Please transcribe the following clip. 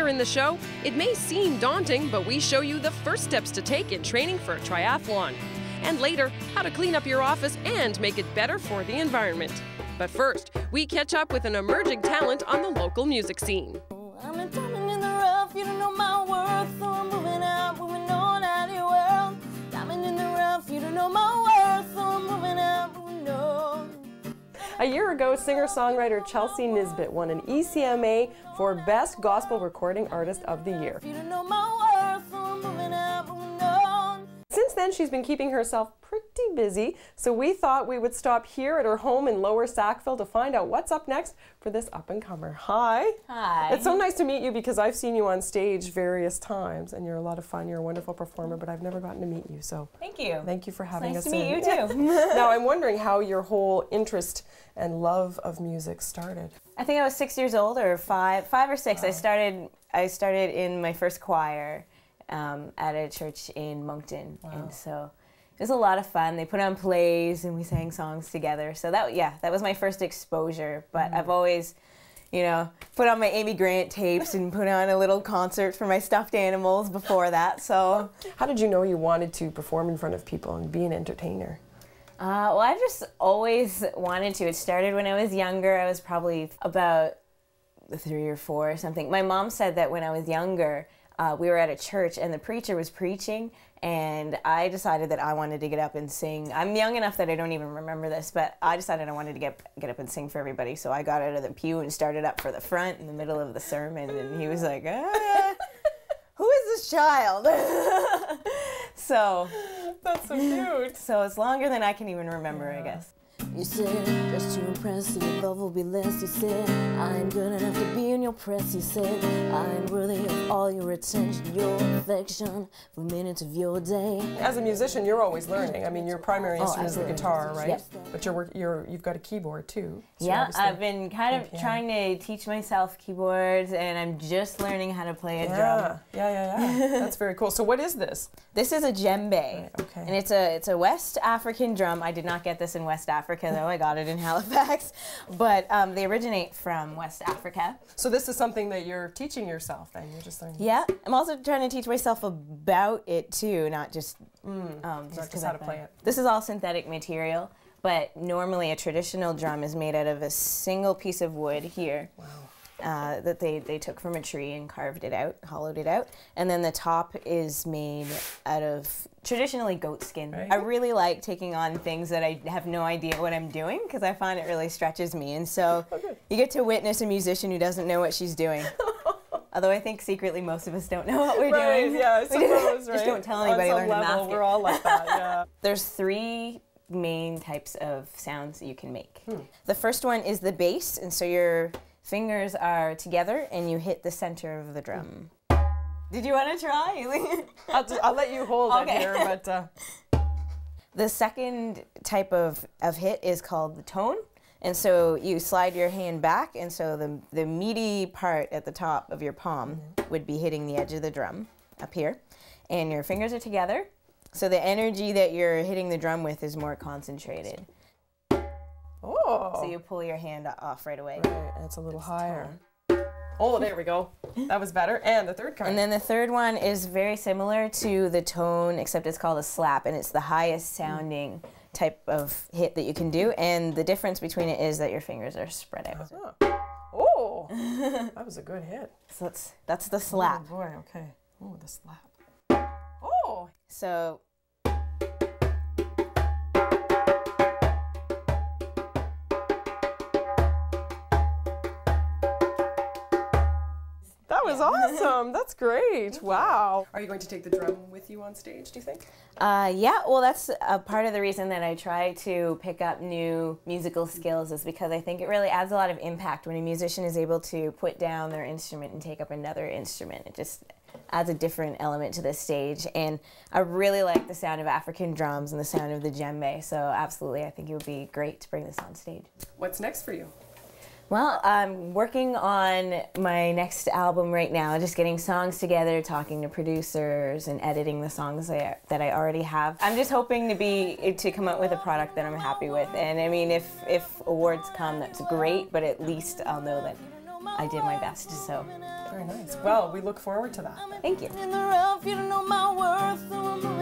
Later in the show, it may seem daunting, but we show you the first steps to take in training for a triathlon. And later, how to clean up your office and make it better for the environment. But first, we catch up with an emerging talent on the local music scene. I'm a diamond in the rough, you don't know my worth, so I'm moving out, moving on out of your world. Diamond in the rough, you don't know my worth, so I'm moving out, moving on. A year ago, singer-songwriter Chelsea Nisbett won an ECMA for Best Gospel Recording Artist of the Year. You don't know my worth, so I'm moving out, moving on. Since then, she's been keeping herself pretty busy, so we thought we would stop here at her home in Lower Sackville to find out what's up next for this up-and-comer. Hi. Hi. It's so nice to meet you because I've seen you on stage various times, and you're a lot of fun. You're a wonderful performer, but I've never gotten to meet you, so Thank you. Thank you for having us Nice to meet in. you too. Now, I'm wondering how your whole interest and love of music started. I think I was 6 years old, or five or six. Wow. I started in my first choir at a church in Moncton, wow. And so it was a lot of fun. They put on plays and we sang songs together. So that was my first exposure. But I've always, put on my Amy Grant tapes and put on a little concert for my stuffed animals before that. So how did you know you wanted to perform in front of people and be an entertainer? Well, I just always wanted to. It started when I was younger. I was probably about 3 or 4 or something. My mom said that when I was younger, we were at a church and the preacher was preaching, and I decided that I wanted to get up and sing. I'm young enough that I don't even remember this, but I decided I wanted to get up and sing for everybody. So I got out of the pew and started up for the front in the middle of the sermon, and he was like, who is this child? So that's so cute. So it's longer than I can even remember, I guess. You said, just to impress, your love will be less. You said, I ain't good enough to be in your press. You said, I ain't worthy of all your attention, your affection, for minutes of your day. As a musician, you're always learning. I mean, your primary instrument is the guitar, right? Yep. But you've got a keyboard too. So yeah, I've been kind of trying to teach myself keyboards, and I'm just learning how to play a drum. Yeah. That's very cool. So what is this? This is a djembe, right, okay. And it's a West African drum. I did not get this in West Africa, though. I got it in Halifax, but they originate from West Africa. So this is something that you're teaching yourself, then? You're just learning. Yeah, I'm also trying to teach myself about it too, not just just how to play it. This is all synthetic material, but normally a traditional drum is made out of a single piece of wood here. Wow. That they took from a tree and carved it out, hollowed it out, and then the top is made out of traditionally goat skin. Right. I really like taking on things that I have no idea what I'm doing because I find it really stretches me, and so you get to witness a musician who doesn't know what she's doing. Although I think secretly most of us don't know what we're doing. Yeah, I suppose, Just don't tell anybody. On some level, we're all like that, yeah. There's 3 main types of sounds that you can make. The first one is the bass, and so your fingers are together and you hit the center of the drum. Did you want to try? I'll let you hold it here, but... The second type of hit is called the tone. And so you slide your hand back, and so the meaty part at the top of your palm would be hitting the edge of the drum up here. And your fingers are together, so the energy that you're hitting the drum with is more concentrated. Oh. So you pull your hand off right away. Right, it's a little higher. Oh, there we go. That was better. And the third kind. And then the third one is very similar to the tone, except it's called a slap, and it's the highest sounding type of hit that you can do. And the difference between it is that your fingers are spread out. Oh, that was a good hit. So that's the slap. Oh boy, okay. Oh, the slap. Oh. So. That was awesome. That's great. Wow. Are you going to take the drum with you on stage, do you think? Yeah, well, that's a part of the reason that I try to pick up new musical skills is because I think it really adds a lot of impact when a musician is able to put down their instrument and take up another instrument. It just adds a different element to the stage. And I really like the sound of African drums and the sound of the djembe, so absolutely I think it would be great to bring this on stage. What's next for you? Well, I'm working on my next album right now, just getting songs together, talking to producers, and editing the songs that I already have. I'm just hoping to come up with a product that I'm happy with. And I mean, if awards come, that's great, but at least I'll know that I did my best. So very nice. Well, we look forward to that. thank you. In the rough, you don't know my worth.